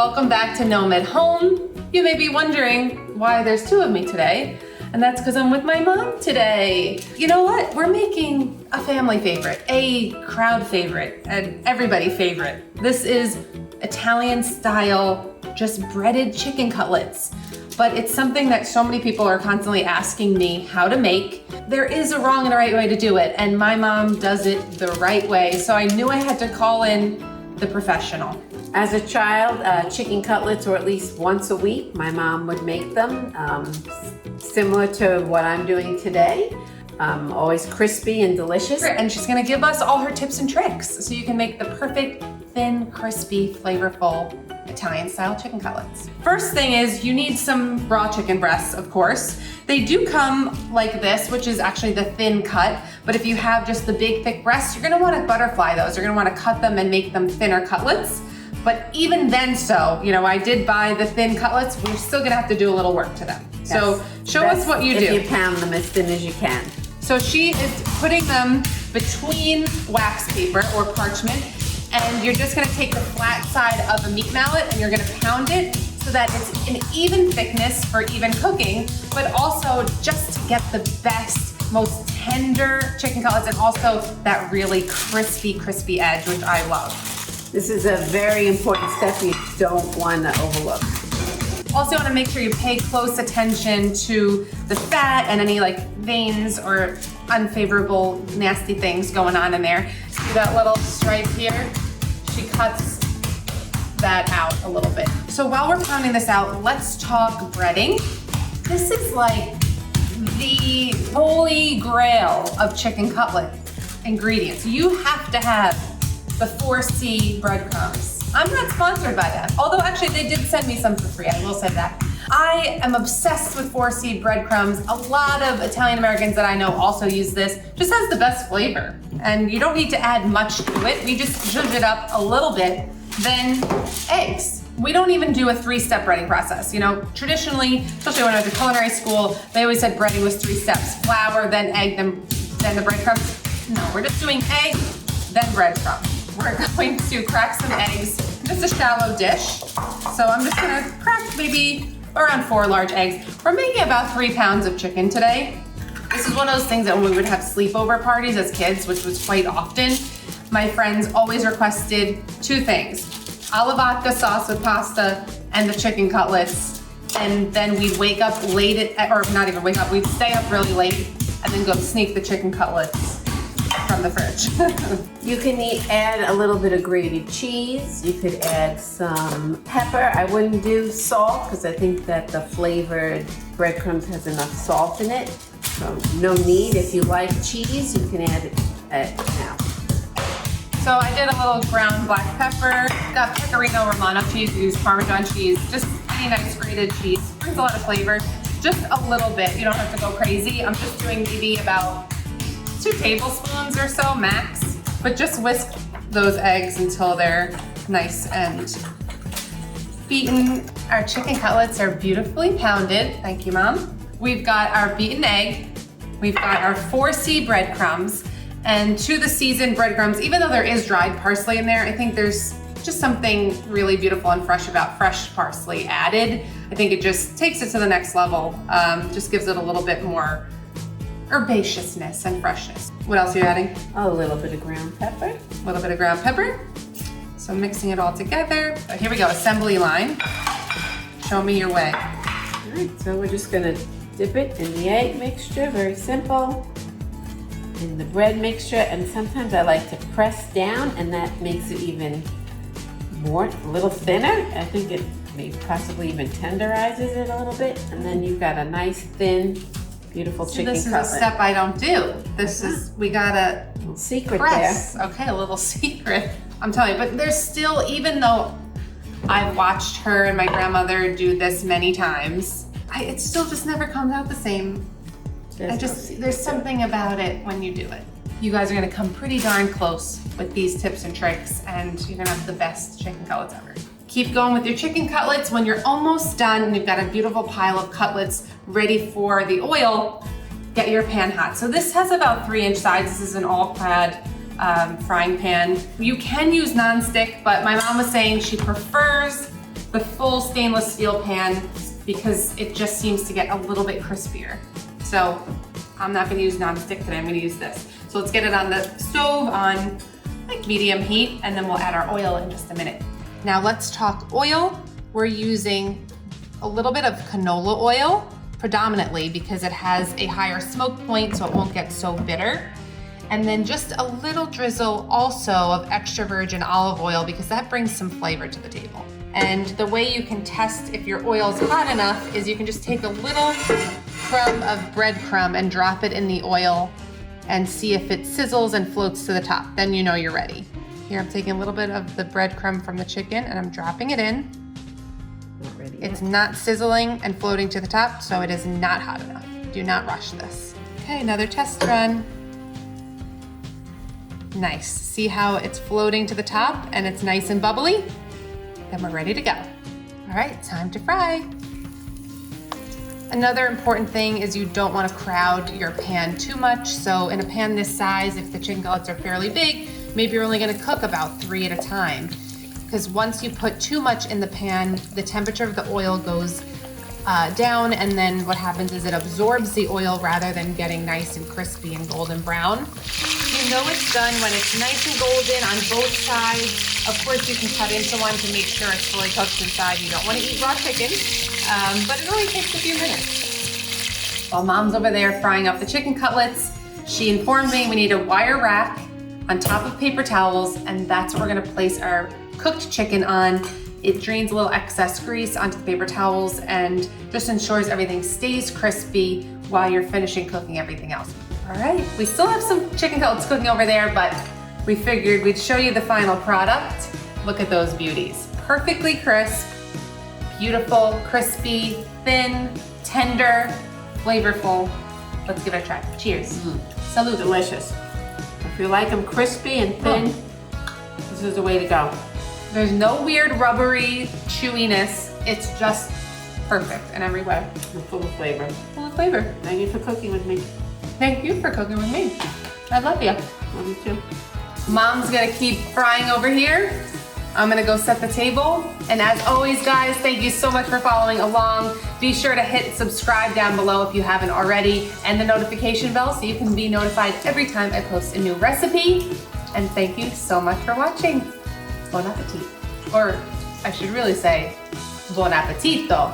welcome back to Gnome at Home. You may be wondering why there's two of me today, and that's because I'm with my mom today. You know what? We're making a family favorite, a crowd favorite, an everybody favorite. This is Italian style, just breaded chicken cutlets. But it's something that so many people are constantly asking me how to make. There is a wrong and a right way to do it, and my mom does it the right way, so I knew I had to call in the professional. As a child, chicken cutlets, or at least once a week, my mom would make them, similar to what I'm doing today. Always crispy and delicious. And she's gonna give us all her tips and tricks so you can make the perfect, thin, crispy, flavorful Italian style chicken cutlets. First thing is you need some raw chicken breasts, of course. They do come like this, which is actually the thin cut, but if you have just the big thick breasts, you're gonna wanna butterfly those. You're gonna wanna cut them and make them thinner cutlets. But even then I did buy the thin cutlets, we're still gonna have to do a little work to them. Yes. So show us what you do. If you pound them as thin as you can. So she is putting them between wax paper or parchment, and you're just gonna take the flat side of a meat mallet and you're gonna pound it so that it's an even thickness for even cooking, but also just to get the best, most tender chicken cutlets and also that really crispy edge, which I love. This is a very important step you don't want to overlook. Also want to make sure you pay close attention to the fat and any veins or unfavorable nasty things going on in there. See that little stripe here? She cuts that out a little bit. So while we're pounding this out, let's talk breading. This is like the holy grail of chicken cutlet ingredients. You have to have the 4C breadcrumbs. I'm not sponsored by them, although actually they did send me some for free, I will say that. I am obsessed with 4C breadcrumbs. A lot of Italian Americans that I know also use this. Just has the best flavor. And you don't need to add much to it. We just zhuzh it up a little bit. Then eggs. We don't even do a 3-step breading process. Traditionally, especially when I was in culinary school, they always said breading was 3 steps. Flour, then egg, then the breadcrumbs. No, we're just doing egg, then breadcrumbs. We're going to crack some eggs, just a shallow dish. So I'm just gonna crack maybe around 4 large eggs. We're making about 3 pounds of chicken today. This is one of those things that when we would have sleepover parties as kids, which was quite often, my friends always requested 2 things: alla vodka sauce with pasta and the chicken cutlets. And then we'd wake up late, or not even wake up, we'd stay up really late and then go sneak the chicken cutlets from the fridge. You can add a little bit of grated cheese. You could add some pepper. I wouldn't do salt because I think that the flavored breadcrumbs has enough salt in it. So no need. If you like cheese, you can add it now. So I did a little ground black pepper, got pecorino romano cheese, used Parmesan cheese, just any nice grated cheese. Brings a lot of flavor. Just a little bit. You don't have to go crazy. I'm just doing maybe about 2 tablespoons or so max, but just whisk those eggs until they're nice and beaten. Our chicken cutlets are beautifully pounded. Thank you, Mom. We've got our beaten egg. We've got our 4C breadcrumbs, and to the seasoned breadcrumbs, even though there is dried parsley in there, I think there's just something really beautiful and fresh about fresh parsley added. I think it just takes it to the next level. Just gives it a little bit more herbaceousness and freshness. What else are you adding? A little bit of ground pepper. A little bit of ground pepper. So mixing it all together. So here we go, assembly line. Show me your way. All right, so we're just gonna dip it in the egg mixture, very simple. In the bread mixture, and sometimes I like to press down, and that makes it even more, a little thinner. I think it maybe possibly even tenderizes it a little bit, and then you've got a nice thin, beautiful chicken cutlet. This is a step I don't do. This is, we gotta a little secret press. there. Okay, a little secret. I'm telling you, but there's still, even though I've watched her and my grandmother do this many times, it still just never comes out the same. There's something about it when you do it. You guys are gonna come pretty darn close with these tips and tricks, and you're gonna have the best chicken cutlets ever. Keep going with your chicken cutlets. When you're almost done and you've got a beautiful pile of cutlets ready for the oil, get your pan hot. So this has about 3-inch sides. This is an all-clad frying pan. You can use nonstick, but my mom was saying she prefers the full stainless steel pan because it just seems to get a little bit crispier. So I'm not gonna use nonstick today, I'm gonna use this. So let's get it on the stove on like medium heat, and then we'll add our oil in just a minute. Now let's talk oil. We're using a little bit of canola oil, predominantly because it has a higher smoke point so it won't get so bitter. And then just a little drizzle also of extra virgin olive oil because that brings some flavor to the table. And the way you can test if your oil's hot enough is you can just take a little crumb of breadcrumb and drop it in the oil and see if it sizzles and floats to the top. Then you know you're ready. Here I'm taking a little bit of the breadcrumb from the chicken and I'm dropping it in. Not ready It's yet. not sizzling and floating to the top, so it is not hot enough. Do not rush this. Okay, another test run. Nice. See how it's floating to the top and it's nice and bubbly? Then we're ready to go. All right, time to fry. Another important thing is you don't want to crowd your pan too much. So in a pan this size, if the chicken cutlets are fairly big, maybe you're only going to cook about 3 at a time. Because once you put too much in the pan, the temperature of the oil goes down, and then what happens is it absorbs the oil rather than getting nice and crispy and golden brown. You know it's done when it's nice and golden on both sides. Of course, you can cut into one to make sure it's fully cooked inside. You don't want to eat raw chicken, but it only takes a few minutes. While Mom's over there frying up the chicken cutlets, she informed me we need a wire rack on top of paper towels, and that's what we're gonna place our cooked chicken on. It drains a little excess grease onto the paper towels and just ensures everything stays crispy while you're finishing cooking everything else. All right, we still have some chicken cutlets cooking over there, but we figured we'd show you the final product. Look at those beauties. Perfectly crisp, beautiful, crispy, thin, tender, flavorful. Let's give it a try. Cheers. Salud. Delicious. If you like them crispy and thin, this is the way to go. There's no weird rubbery chewiness. It's just perfect in every way. And full of flavor. Full of flavor. Thank you for cooking with me. Thank you for cooking with me. I love you. Love you too. Mom's gonna keep frying over here. I'm gonna go set the table. And as always, guys, thank you so much for following along. Be sure to hit subscribe down below if you haven't already, and the notification bell so you can be notified every time I post a new recipe. And thank you so much for watching. Bon appetit. Or I should really say, bon appetito.